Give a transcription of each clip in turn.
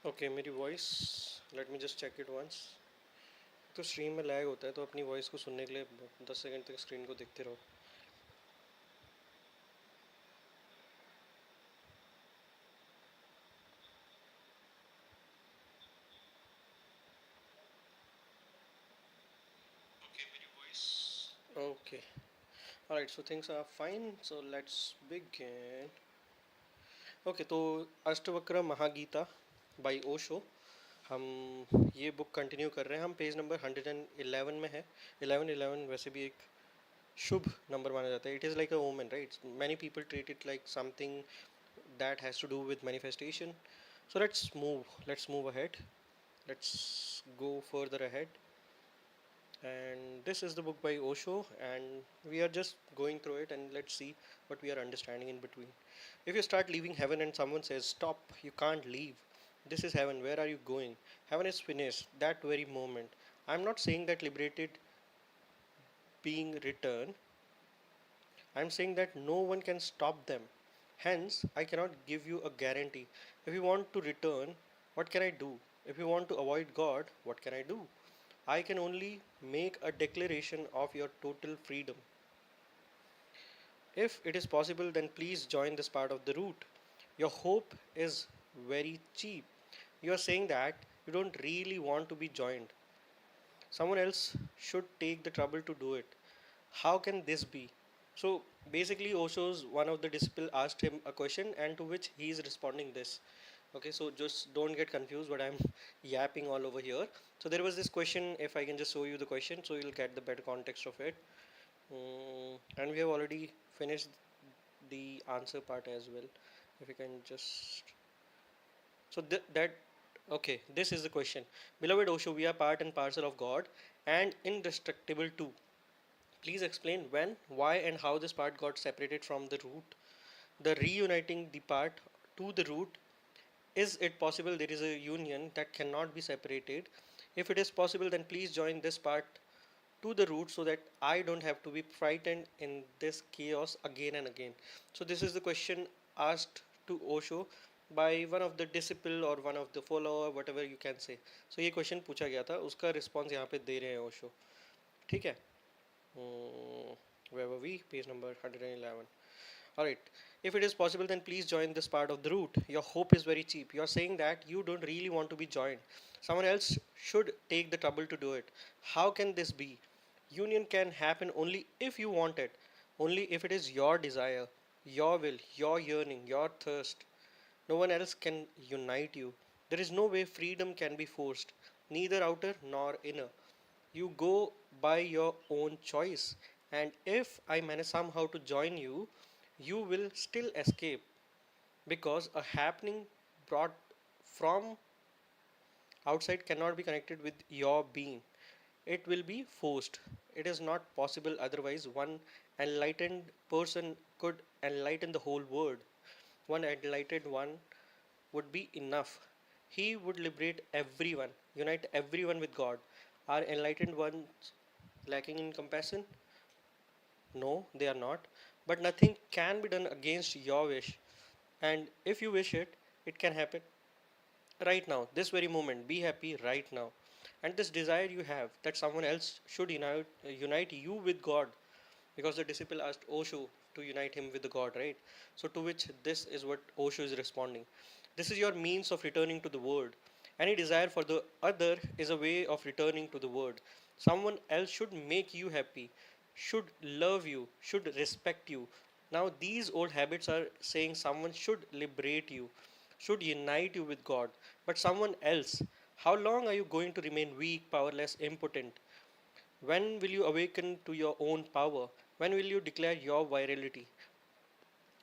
Okay मेरी voice let me just check it once. तो stream में लैग होता है तो अपनी वॉइस को सुनने के लिए 10 सेकंड तक स्क्रीन को देखते रहो. Okay alright so things are fine so let's begin. Okay तो अष्टवक्र महागीता बाय ओशो. हम ये बुक कंटिन्यू कर रहे हैं. हम पेज नंबर 111 में है. 1111 वैसे भी एक शुभ नंबर माना जाता है. It is like a omen right. Many people treat it like something that has to do with manifestation. So let's move ahead. Let's go further ahead. And this is the book by Osho, and we are just going through it, and let's see what we are understanding in between. If you start leaving heaven and someone says stop, you can't leave, this is heaven, where are you going? Heaven is finished that very moment. I'm not saying that liberated being return. I'm saying that no one can stop them. Hence, I cannot give you a guarantee. If you want to return, what can I do? If you want to avoid God, what can I do? I can only make a declaration of your total freedom. If it is possible, then please join this part of the route. Your hope is very cheap. You are saying that you don't really want to be joined. Someone else should take the trouble to do it. How can this be? So basically, Osho's one of the disciples asked him a question, and to which he is responding this. Okay, so just don't get confused, but I'm yapping all over here. So there was this question. If I can just show you the question, so you'll get the better context of it. And we have already finished the answer part as well. If you can just so that okay, this is the question. Beloved Osho, we are part and parcel of God and indestructible too. Please explain when, why, and how this part got separated from the root. The reuniting the part to the root. Is it possible there is a union that cannot be separated? If it is possible, then please join this part to the root so that I don't have to be frightened in this chaos again and again. So this is the question asked to Osho by one of the disciple or one of the follower, whatever you can say. So ये question पूछा गया था, उसका response यहाँ पे दे रहे हैं ओशो. ठीक है. Where were we? Page number 111. Alright. If it is possible, then please join this part of the route. Your hope is very cheap. You are saying that you don't really want to be joined. Someone else should take the trouble to do it. How can this be? Union can happen only if you want it, only if it is your desire, your will, your yearning, your thirst. No one else can unite you. There is no way freedom can be forced, neither outer nor inner. You go by your own choice, and if I manage somehow to join you, you will still escape because a happening brought from outside cannot be connected with your being. It will be forced. It is not possible otherwise. One enlightened person could enlighten the whole world. One enlightened one would be enough. He would liberate everyone, unite everyone with God. Are enlightened ones lacking in compassion? No, they are not. But nothing can be done against your wish. And if you wish it, it can happen right now, this very moment. Be happy right now. And this desire you have that someone else should unite you with God, because the disciple asked Osho to unite him with the God, right? So, to which this is what Osho is responding. This is your means of returning to the world. Any desire for the other is a way of returning to the world. Someone else should make you happy, should love you, should respect you. Now, these old habits are saying someone should liberate you, should unite you with God, but someone else. How long are you going to remain weak, powerless, impotent? When will you awaken to your own power? When will you declare your virility?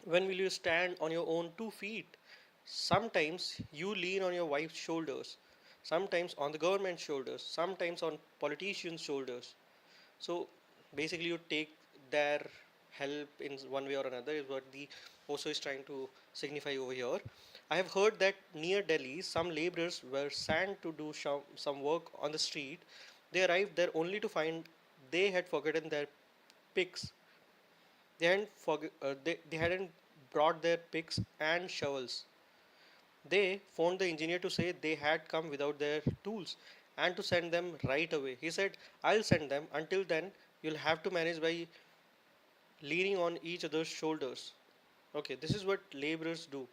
When will you stand on your own 2 feet? Sometimes you lean on your wife's shoulders, sometimes on the government's shoulders, sometimes on politicians' shoulders. So basically, you take their help in one way or another, is what the Osho is trying to signify over here. I have heard that near Delhi, some laborers were sent to do some work on the street. They arrived there only to find they had forgotten their picks. They hadn't brought their picks and shovels. They phoned the engineer to say they had come without their tools and to send them right away. He said, I'll send them. Until then, you'll have to manage by leaning on each other's shoulders. Okay, this is what laborers do.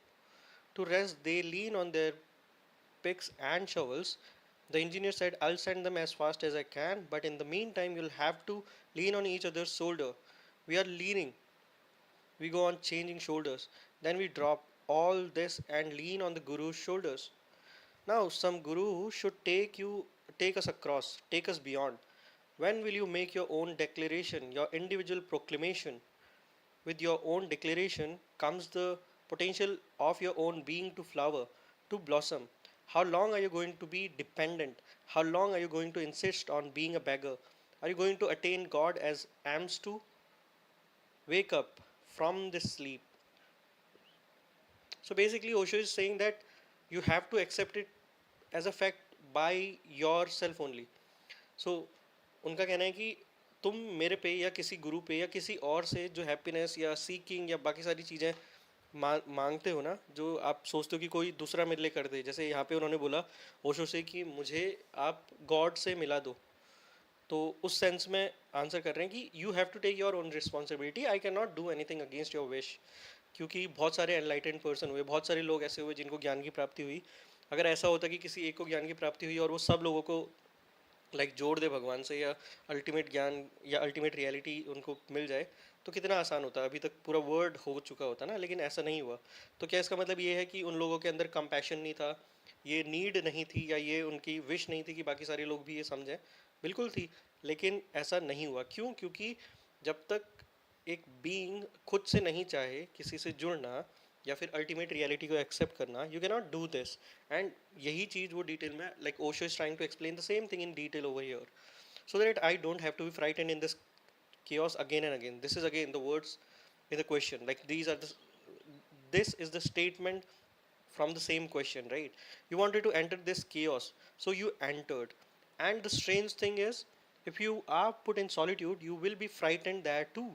To rest, they lean on their picks and shovels. The engineer said, I'll send them as fast as I can, but in the meantime, you'll have to lean on each other's shoulder. We are leaning, we go on changing shoulders. Then we drop all this and lean on the guru's shoulders. Now, some guru should take us across, take us beyond. When will you make your own declaration, your individual proclamation? With your own declaration comes the potential of your own being to flower, to blossom. How long are you going to be dependent? How long are you going to insist on being a beggar? Are you going to attain God as Ams to? Wake up from this sleep. So basically, Osho is saying that you have to accept it as a fact by yourself only. So उनका कहना है कि तुम मेरे पे या किसी गुरु पे या किसी और से जो हैप्पीनेस या सीकिंग या बाकी सारी चीज़ें मांगते हो ना, जो आप सोचते हो कि कोई दूसरा मेरे लिए कर दे, जैसे यहाँ पे उन्होंने बोला ओशो से कि मुझे आप गॉड से मिला दो, तो उस सेंस में आंसर कर रहे हैं कि you have to take your own responsibility, I can not do anything against your wish. क्योंकि बहुत सारे एनलाइटेंड पर्सन हुए, बहुत सारे लोग ऐसे हुए जिनको ज्ञान की प्राप्ति हुई. अगर ऐसा होता कि किसी एक को ज्ञान की प्राप्ति हुई और वो सब लोगों को जोड़ दे भगवान से, या अल्टीमेट ज्ञान या अल्टीमेट रियलिटी उनको मिल जाए, तो कितना आसान होता. अभी तक पूरा वर्ड हो चुका होता ना, लेकिन ऐसा नहीं हुआ. तो क्या इसका मतलब ये है कि उन लोगों के अंदर कंपैशन नहीं था, ये नीड नहीं थी, या ये उनकी विश नहीं थी कि बाकी सारे लोग भी ये समझें? बिल्कुल थी, लेकिन ऐसा नहीं हुआ. क्यों? क्योंकि जब तक एक बीइंग खुद से नहीं चाहे किसी से जुड़ना या फिर अल्टीमेट रियलिटी को एक्सेप्ट करना, you can not do this. And यही चीज़ वो डिटेल में, like Osho is trying to explain the same thing in detail over here, so that I don't have to be frightened in this chaos again and again. This is again the words in the question. Like this is the statement from the same question, right? You wanted to enter this chaos, so you entered. And the strange thing is, if you are put in solitude, you will be frightened there too.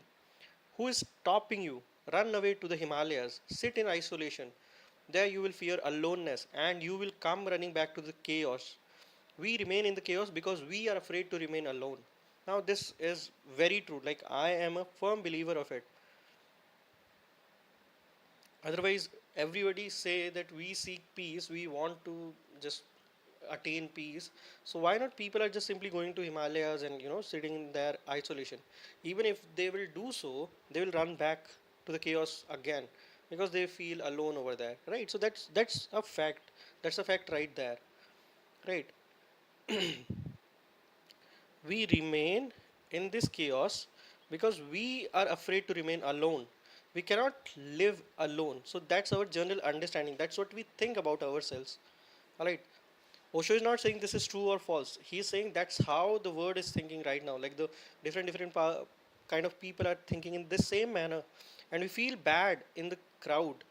Who is stopping you? Run away to the Himalayas, sit in isolation. There you will fear aloneness and you will come running back to the chaos. We remain in the chaos because we are afraid to remain alone. Now, this is very true. Like, I am a firm believer of it. Otherwise, everybody say that we seek peace, we want to just attain peace. So why not people are just simply going to Himalayas and sitting in their isolation? Even if they will do so, they will run back to the chaos again because they feel alone over there, right? So that's a fact. That's a fact right there, right? We remain in this chaos because we are afraid to remain alone. We cannot live alone. So that's our general understanding. That's what we think about ourselves. All right. Osho is not saying this is true or false. He is saying that's how the world is thinking right now. Like the different kind of people are thinking in this same manner, and we feel bad in the crowd,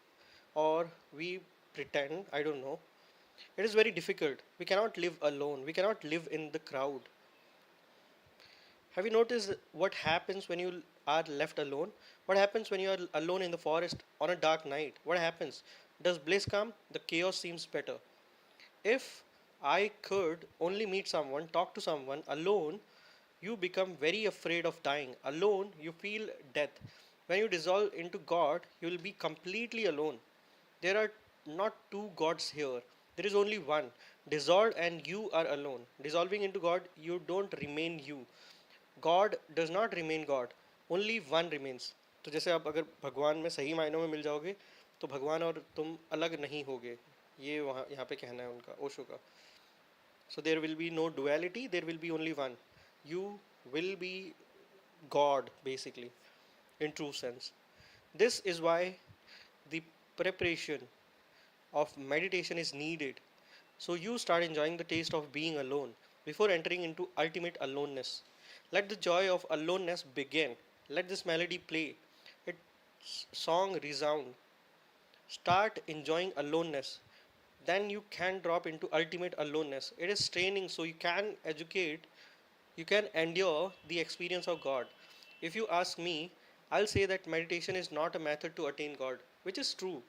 or we pretend. I don't know. It is very difficult. We cannot live alone. We cannot live in the crowd. Have you noticed what happens when you are left alone? What happens when you are alone in the forest on a dark night? What happens? Does bliss come? The chaos seems better. If I could only meet someone, talk to someone alone, you become very afraid of dying. Alone, you feel death. When you dissolve into God, you will be completely alone. There are not two gods here. There is only one. Dissolved and you are alone. Dissolving into God, you don't remain you. God does not remain God. Only one remains. तो जैसे आप अगर भगवान में सही मायनों में मिल जाओगे, तो भगवान और तुम अलग नहीं होगे. ये वहाँ यहाँ पे कहना है उनका, ओशो का. So there will be no duality, there will be only one. You will be God, basically, in true sense. This is why the preparation of meditation is needed. So you start enjoying the taste of being alone before entering into ultimate aloneness. Let the joy of aloneness begin. Let this melody play. Its song resound. Start enjoying aloneness. Then you can drop into ultimate aloneness. It is training so you can educate, you can endure the experience of God. If you ask me, I'll say that meditation is not a method to attain God, which is true.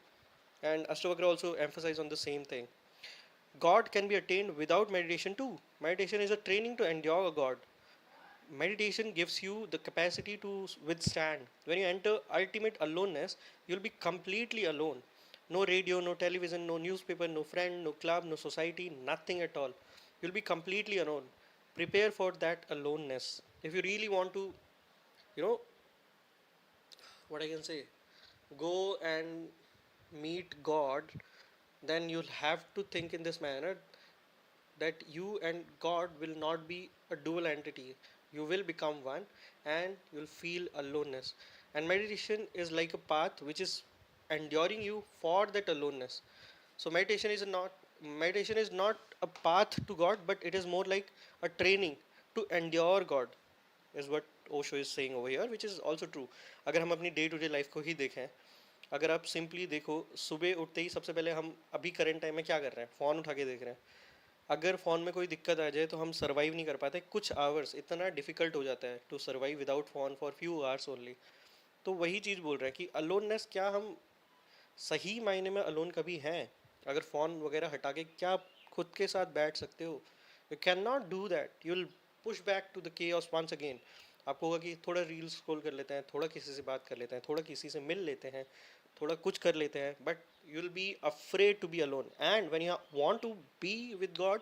And Ashtavakra also emphasized on the same thing. God can be attained without meditation too. Meditation is a training to endure God. Meditation gives you the capacity to withstand. When you enter ultimate aloneness, you'll be completely alone. No radio, no television, no newspaper, no friend, no club, no society, nothing at all. You'll be completely alone. Prepare for that aloneness. If you really want to, you know, what I can say, go and meet God, then you'll have to think in this manner that you and God will not be a dual entity. You will become one and you'll feel aloneness. And meditation is like a path which is enduring you for that aloneness. So meditation is not a path to God, but it is more like a training to endure God, is what Osho is saying over here, which is also true. अगर हम अपनी day to day life को ही देखें, अगर आप simply देखो, सुबह उठते ही सबसे पहले हम अभी करंट टाइम में क्या कर रहे हैं, फ़ोन उठा के देख रहे हैं. अगर फ़ोन में कोई दिक्कत आ जाए तो हम सर्वाइव नहीं कर पाते, कुछ आवर्स इतना डिफिकल्ट हो जाता है to survive without phone for few hours only. तो वही चीज़ बोल रहे हैं कि अलोननेस, क्या हम सही मायने में अलोन कभी हैं? अगर फ़ोन वगैरह हटा के क्या आप खुद के साथ बैठ सकते हो? You can not do that. You will push back to the chaos once again. आपको होगा कि थोड़ा रील स्क्रॉल कर लेते हैं, थोड़ा किसी से बात कर लेते हैं, थोड़ा किसी से मिल लेते हैं, थोड़ा कुछ कर लेते हैं, but you will be afraid to be alone. And when you want to be with God,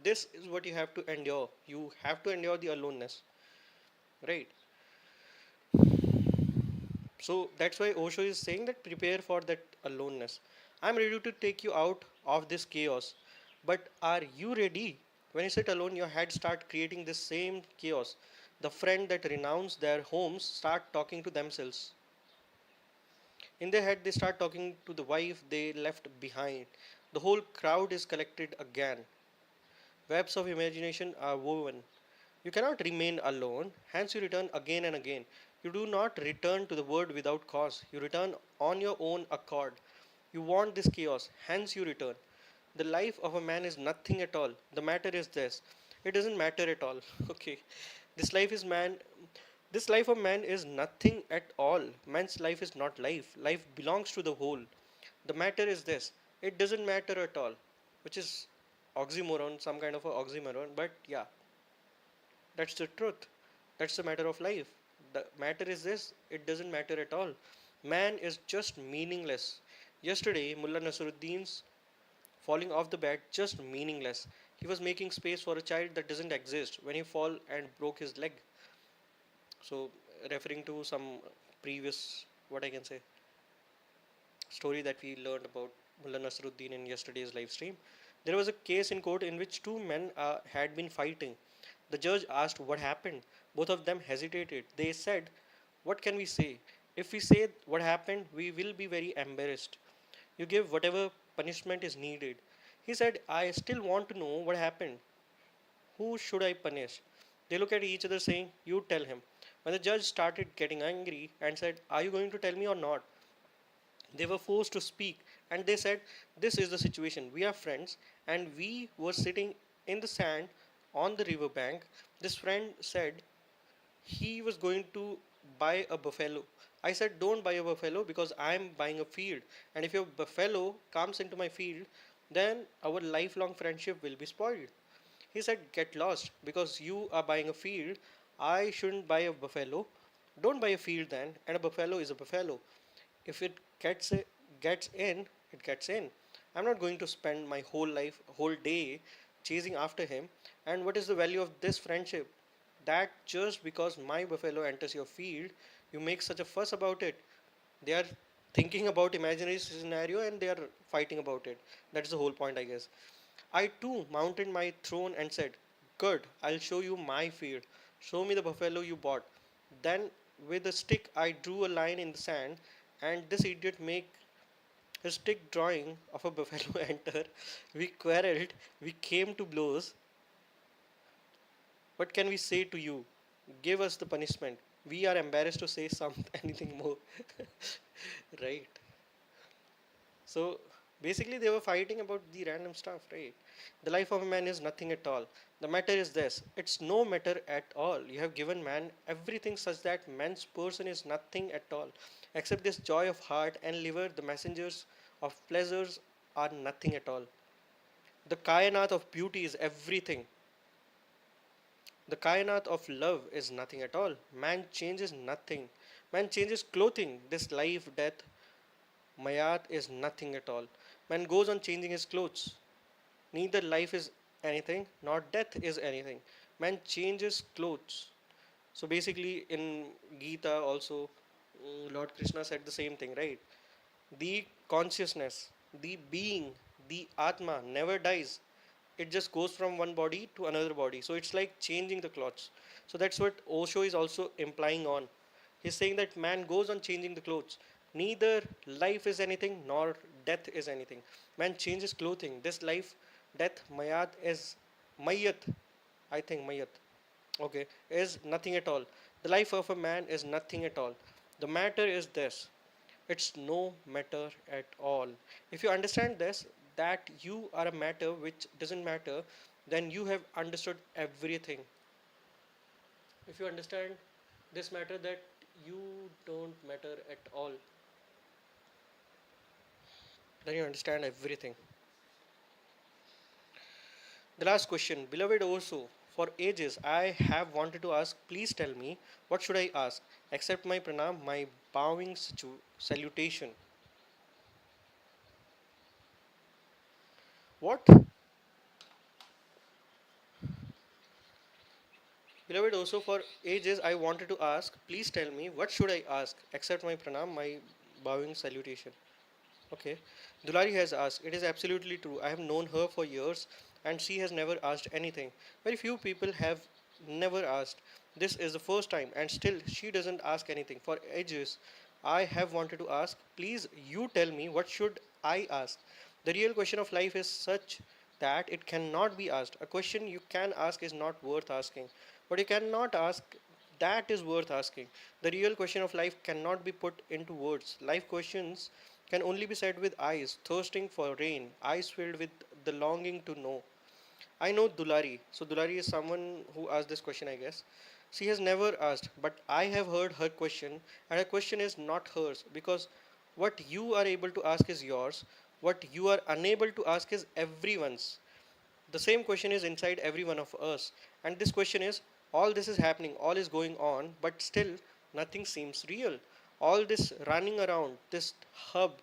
this is what you have to endure. You have to endure the aloneness, right? So that's why Osho is saying that prepare for that aloneness. I'm ready to take you out of this chaos, but are you ready? When you sit alone, your head start creating this same chaos. The friend that renounce their homes start talking to themselves. In their head, they start talking to the wife they left behind. The whole crowd is collected again. Webs of imagination are woven. You cannot remain alone, hence you return again and again. You do not return to the word without cause. You return on your own accord. You want this chaos, hence you return. The life of a man is nothing at all. The matter is this. It doesn't matter at all. Okay. This life is man this life of man is nothing at all. Man's life is not life. Life belongs to the whole. The matter is this. It doesn't matter at all. Which is oxymoron, some kind of a oxymoron, but yeah, that's the truth. That's the matter of life. The matter is this, it doesn't matter at all. Man is just meaningless. Yesterday, Mullah Nasruddin's falling off the bed just meaningless. He was making space for a child that doesn't exist when he fall and broke his leg. So, referring to some previous, what I can say, story that we learned about Mullah Nasruddin in yesterday's live stream. There was a case in court in which two men had been fighting. The judge asked what happened. Both of them hesitated. They said, what can we say? If we say what happened, we will be very embarrassed. You give whatever punishment is needed. He said, I still want to know what happened. Who should I punish? They look at each other saying, you tell him. When the judge started getting angry and said, are you going to tell me or not? They were forced to speak and they said, this is the situation. We are friends and we were sitting in the sand on the river bank. This friend said he was going to buy a buffalo. I said, don't buy a buffalo because I am buying a field. And if your buffalo comes into my field, then our lifelong friendship will be spoiled. He said, get lost because you are buying a field. I shouldn't buy a buffalo. Don't buy a field then, and a buffalo is a buffalo. If it gets in, it gets in. I'm not going to spend my whole life, whole day chasing after him. And what is the value of this friendship? That just because my buffalo enters your field, you make such a fuss about it. They are thinking about imaginary scenario and they are fighting about it. That's the whole point, I guess. I too mounted my throne and said, good, I'll show you my field. Show me the buffalo you bought. Then with a stick I drew a line in the sand and this idiot His stick drawing of a buffalo enter. We quarreled, we came to blows. What can we say to you? Give us the punishment. We are embarrassed to say some anything more. Right. So basically, they were fighting about the random stuff, right? The life of a man is nothing at all. The matter is this, it's no matter at all. You have given man everything such that man's person is nothing at all. Except this joy of heart and liver, the messengers of pleasures are nothing at all. The kainat of beauty is everything. The kainat of love is nothing at all. Man changes nothing. Man changes clothing. This life, death, mayat is nothing at all. Man goes on changing his clothes. Neither life is anything, nor death is anything. Man changes clothes. So basically, in Gita also, Lord Krishna said the same thing, right? The consciousness, the being, the Atma never dies. It just goes from one body to another body. So it's like changing the clothes. So that's what Osho is also implying on. He's saying that man goes on changing the clothes. Neither life is anything nor death is anything. Man changes clothing. This life, death, mayat is mayat. I think mayat. Okay, is nothing at all. The life of a man is nothing at all. The matter is this, it's no matter at all. If you understand this, that you are a matter which doesn't matter, then you have understood everything. If you understand this matter that you don't matter at all, then you understand everything. The last question, beloved Orso, for ages I have wanted to ask, please tell me, what should I ask? Accept my pranam, my bowing salutation. What? Beloved, also for ages I wanted to ask, please tell me, what should I ask? Accept my pranam, my bowing salutation. Okay. Dulari has asked, it is absolutely true. I have known her for years and she has never asked anything. Very few people have never asked. This is the first time and still she doesn't ask anything. For ages, I have wanted to ask, please you tell me what should I ask? The real question of life is such that it cannot be asked. A question you can ask is not worth asking. But you cannot ask that is worth asking. The real question of life cannot be put into words. Life questions can only be said with eyes thirsting for rain, eyes filled with the longing to know. I know Dulari. So Dulari is someone who asked this question, I guess. She has never asked, but I have heard her question, and her question is not hers because what you are able to ask is yours. What you are unable to ask is everyone's. The same question is inside every one of us. And this question is all this is happening, all is going on, but still nothing seems real. All this running around, this hub,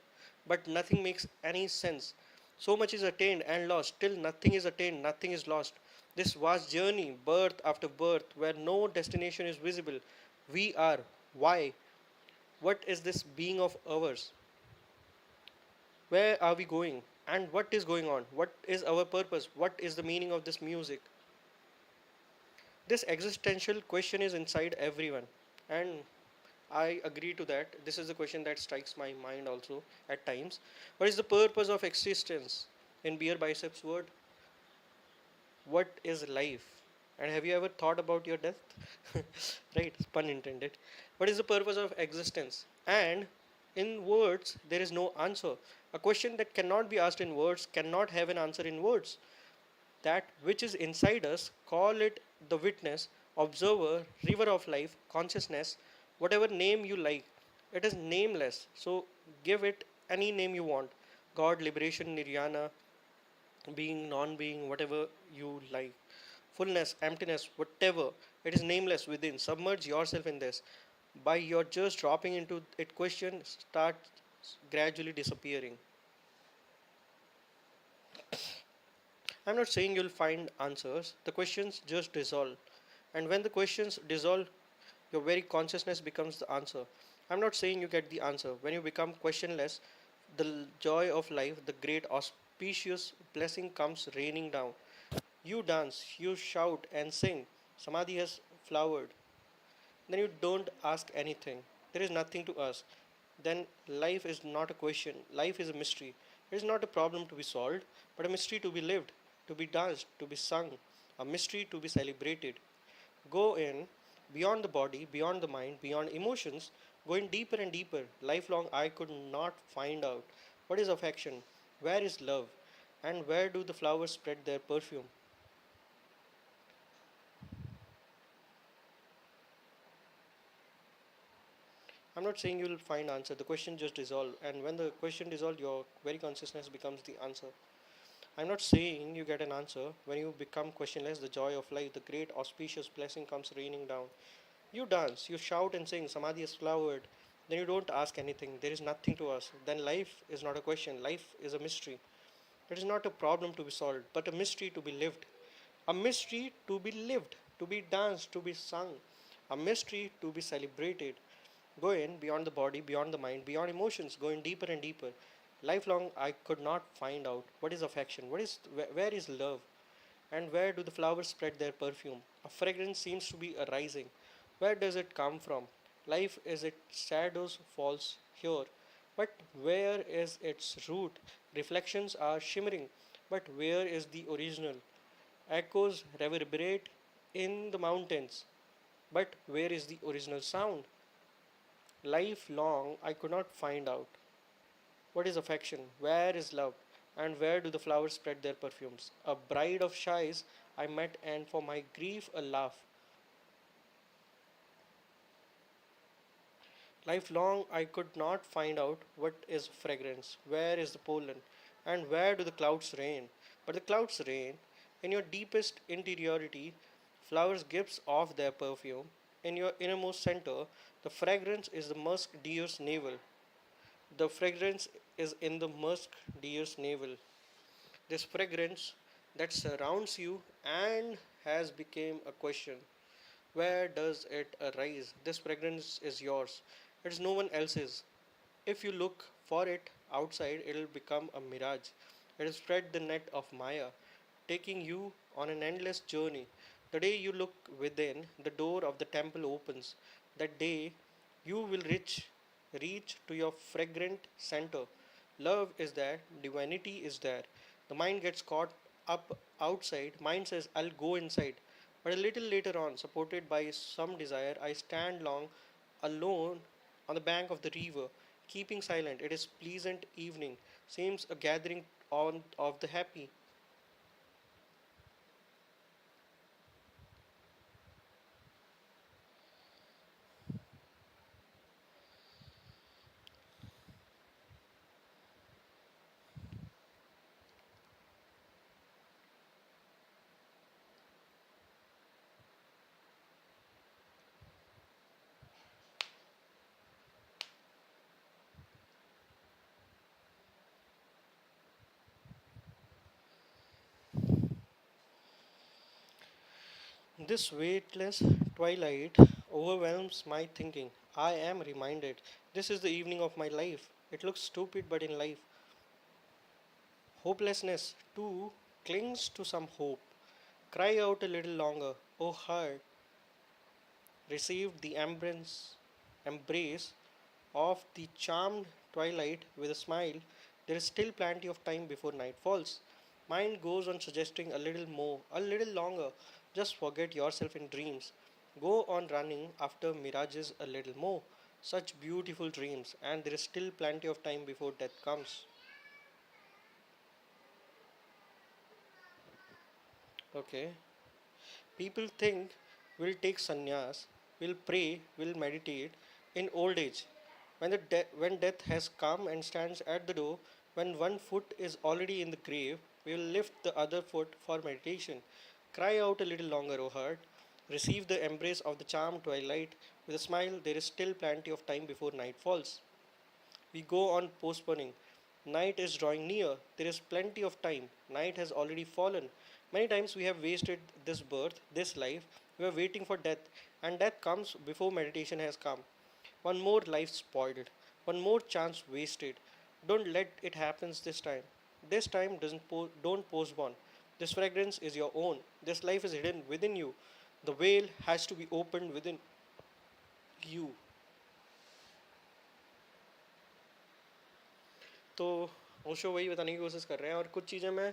but nothing makes any sense. So much is attained and lost, still nothing is attained, nothing is lost. This vast journey, birth after birth, where no destination is visible. We are. Why? What is this being of ours? Where are we going? And what is going on? What is our purpose? What is the meaning of this music? This existential question is inside everyone. And I agree to that. This is the question that strikes my mind also at times. What is the purpose of existence? In Beer Biceps word, what is life? And have you ever thought about your death? Right, pun intended. What is the purpose of existence? And in words, there is no answer. A question that cannot be asked in words cannot have an answer in words. That which is inside us, call it the witness, observer, river of life, consciousness, whatever name you like. It is nameless. So give it any name you want. God, liberation, nirvana, being, non being, whatever you like. Fullness, emptiness, whatever. It is nameless within. Submerge yourself in this. By your just dropping into it, question start gradually disappearing. I'm not saying you'll find answers. The questions just dissolve. And when the questions dissolve, your very consciousness becomes the answer. I'm not saying you get the answer. When you become questionless, the joy of life, the great auspicious blessing comes raining down. You dance, you shout and sing. Samadhi has flowered. Then you don't ask anything. There is nothing to ask. then life is not a question. Life is a mystery. It is not a problem to be solved, but a mystery to be lived, to be danced, to be sung, a mystery to be celebrated. Go in beyond the body, beyond the mind, beyond emotions, going deeper and deeper. Lifelong, I could not find out what is affection, where is love, and where do the flowers spread their perfume. I'm not saying you will find answer. The question just dissolve, and when the question dissolve, your very consciousness becomes the answer. I'm not saying you get an answer. When you become questionless, the joy of life, the great auspicious blessing comes raining down. You dance, you shout and sing, Samadhi is flowered. Then you don't ask anything. There is nothing to ask. Then life is not a question. Life is a mystery. It is not a problem to be solved, but a mystery to be lived. A mystery to be lived, to be danced, to be sung. A mystery to be celebrated. Go in beyond the body, beyond the mind, beyond emotions, going deeper and deeper. Lifelong, I could not find out what is affection, where is love, and where do the flowers spread their perfume. A fragrance seems to be arising. Where does it come from? Life is its shadows falls here, but where is its root? Reflections are shimmering, but where is the original? Echoes reverberate in the mountains, but where is the original sound? Lifelong, I could not find out what is affection, where is love, and where do the flowers spread their perfumes. A bride of shies I met, and for my grief a laugh. Lifelong, I could not find out what is fragrance, where is the pollen, and where do the clouds rain. But the clouds rain in your deepest interiority. Flowers gives off their perfume. In your innermost center, the fragrance is the musk deer's navel. The fragrance is in the musk deer's navel. This fragrance that surrounds you and has become a question. Where does it arise? This fragrance is yours. It is no one else's. If you look for it outside, it will become a mirage. It will spread the net of Maya, taking you on an endless journey. The day you look within, the door of the temple opens. That day you will reach to your fragrant center. Love is there, divinity is there. The mind gets caught up outside. Mind says, I'll go inside. But a little later on, supported by some desire, I stand long alone on the bank of the river, keeping silent. It is pleasant evening, seems a gathering on of the happy. This weightless twilight overwhelms my thinking. I am reminded this is the evening of my life. It looks stupid, but in life, hopelessness too clings to some hope. Cry out a little longer, O heart, received the embrace of the charmed twilight with a smile. There is still plenty of time before night falls. Mind goes on suggesting a little more, a little longer. Just forget yourself in dreams. Go on running after mirages a little more. Such beautiful dreams, and there is still plenty of time before death comes. Okay. People think we'll take sannyas, we'll pray, we'll meditate in old age. When death has come and stands at the door, when one foot is already in the grave, we will lift the other foot for meditation. Cry out a little longer, O heart. Receive the embrace of the charmed twilight. With a smile, there is still plenty of time before night falls. We go on postponing. Night is drawing near. There is plenty of time. Night has already fallen. Many times we have wasted this birth, this life. We are waiting for death, and death comes before meditation has come. One more life spoiled. One more chance wasted. Don't let it happen this time. This time don't postpone. This fragrance is your own. This life is hidden within you. The veil has to be opened within you. तो ओशो वही बताने की कोशिश कर रहे हैं और कुछ चीज़ें मैं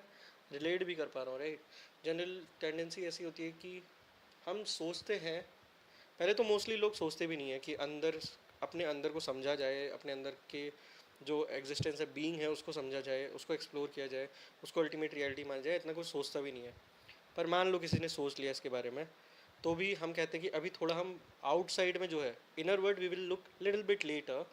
रिलेट भी कर पा रहा हूँ, राइट। जनरल टेंडेंसी ऐसी होती है कि हम सोचते हैं, पहले तो मोस्टली लोग सोचते भी नहीं है कि अंदर, अपने अंदर को समझा जाए, अपने अंदर के जो एग्जिस्टेंस है, बीइंग है, उसको समझा जाए, उसको एक्सप्लोर किया जाए, उसको अल्टीमेट रियलिटी माना जाए, इतना कुछ सोचता भी नहीं है। पर मान लो किसी ने सोच लिया इसके बारे में, तो भी हम कहते हैं कि अभी थोड़ा हम आउटसाइड में जो है, inner world we will look little bit later,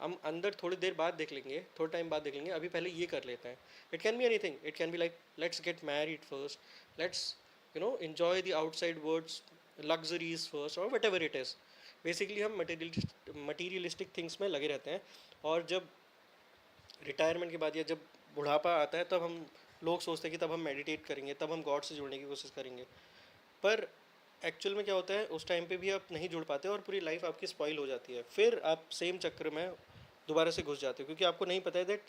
हम अंदर थोड़ी देर बाद देख लेंगे, थोड़ा टाइम बाद देख लेंगे, अभी पहले ये कर लेते हैं। It can be anything, it can be like let's get married first, let's enjoy the outside world's luxuries first, or whatever it is. Basically हम मटीरियलिस्टिक थिंग्स में लगे रहते हैं, और जब रिटायरमेंट के बाद या जब बुढ़ापा आता है, तब हम लोग सोचते हैं कि तब हम मेडिटेट करेंगे, तब हम गॉड से जुड़ने की कोशिश करेंगे। पर एक्चुअल में क्या होता है, उस टाइम पे भी आप नहीं जुड़ पाते और पूरी लाइफ आपकी स्पॉइल हो जाती है, फिर आप सेम चक्र में दोबारा से घुस जाते हो, क्योंकि आपको नहीं पता है that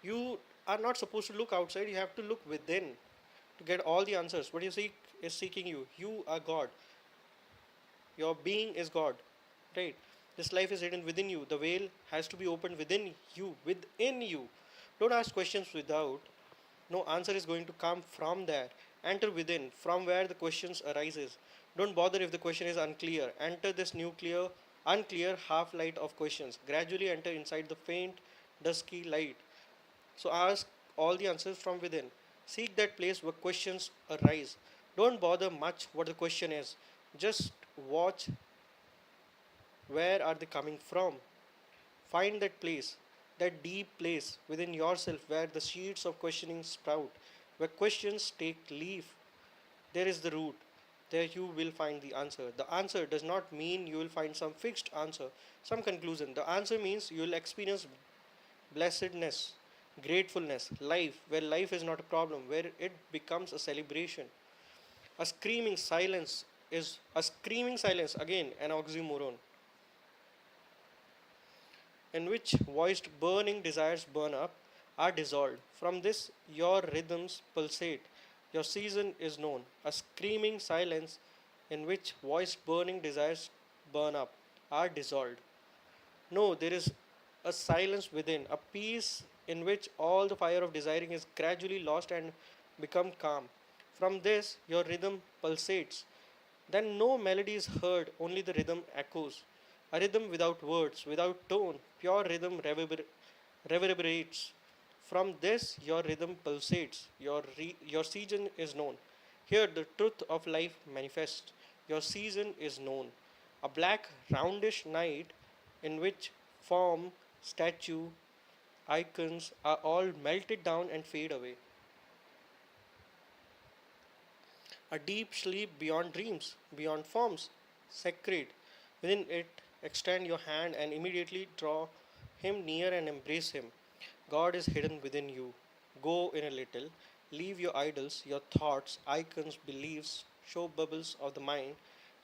you are not suppose to look outside, you have to look within to get all the answers. What you seek is seeking you. You are God. Your being is God. Right? This life is hidden within you. The veil has to be opened within you. Within you. Don't ask questions without. No answer is going to come from there. Enter within, from where the questions arises. Don't bother if the question is unclear. Enter this unclear half light of questions. Gradually enter inside the faint, dusky light. So ask all the answers from within. Seek that place where questions arise. Don't bother much what the question is. Just watch where are they coming from. Find that place, that deep place within yourself where the seeds of questioning sprout, where questions take leaf. There is the root. There you will find the answer. The answer does not mean you will find some fixed answer, some conclusion. The answer means you will experience blessedness, gratefulness, life, where life is not a problem, where it becomes a celebration. A screaming silence, again an oxymoron, in which voiced burning desires burn up, are dissolved. From this, your rhythms pulsate. Your season is known. A screaming silence in which voiced burning desires burn up, are dissolved. No, there is a silence within, a peace in which all the fire of desiring is gradually lost and become calm. From this, your rhythm pulsates. Then no melody is heard, only the rhythm echoes. A rhythm without words, without tone, pure rhythm reverberates. From this, your rhythm pulsates. Your season is known. Here, the truth of life manifests. Your season is known. A black, roundish night in which form, statue, icons are all melted down and fade away. A deep sleep beyond dreams, beyond forms, sacred. Within it, extend your hand and immediately draw him near and embrace him. God is hidden within you. Go in a little. Leave your idols, your thoughts, icons, beliefs, show bubbles of the mind.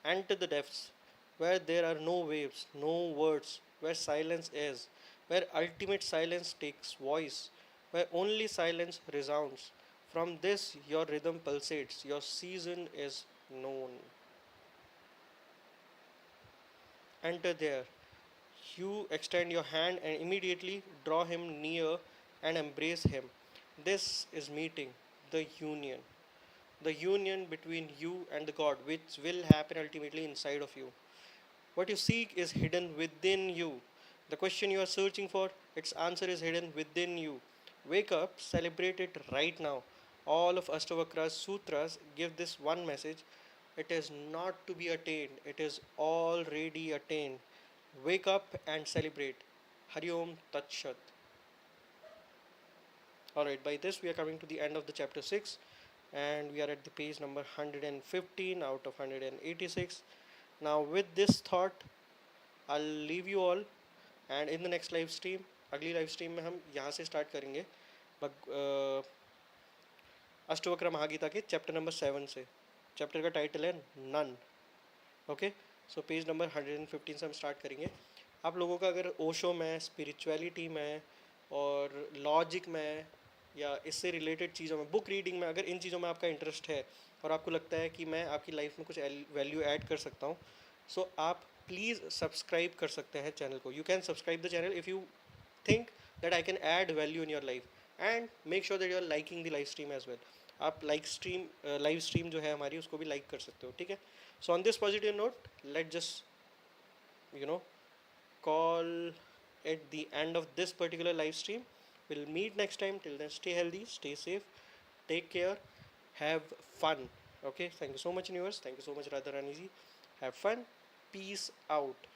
Enter the depths, where there are no waves, no words, where silence is, where ultimate silence takes voice, where only silence resounds. From this, your rhythm pulsates, your season is known. Enter there. You extend your hand and immediately draw him near and embrace him. This is meeting, the union between you and the God, which will happen ultimately inside of you. What you seek is hidden within you. The question you are searching for, its answer is hidden within you. Wake up, celebrate it right now. All of Ashtavakra's sutras give this one message: it is not to be attained, it is already attained. Wake up and celebrate. Hari Om Tat Shat. Alright, by this we are coming to the end of the chapter 6, and we are at the page number 115 out of 186. Now, with this thought, I'll leave you all, and in the next live stream, अगली live stream में हम यहाँ से start करेंगे अष्टवक्र महागीता के chapter number 7 से. Chapter का title है none. Okay, so page number 115 से हम स्टार्ट करेंगे. आप लोगों का अगर ओशो में, स्पिरिचुअलिटी में और लॉजिक में या इससे रिलेटेड चीज़ों में, बुक रीडिंग में, अगर इन चीज़ों में आपका इंटरेस्ट है और आपको लगता है कि मैं आपकी लाइफ में कुछ वैल्यू ऐड कर सकता हूँ, सो आप प्लीज़ सब्सक्राइब कर सकते हैं चैनल को. You can subscribe the channel if you think that I can add value in your life, and make sure that you are liking the live stream as well. आप live stream जो है हमारी उसको भी like कर सकते हो, ठीक है. So on this positive note, let just you know call at the end of this particular live stream. We'll meet next time. Till then, stay healthy, stay safe, take care, have fun. Okay, thank you so much, viewers. Thank you so much, Radharani ji. Have fun. Peace out.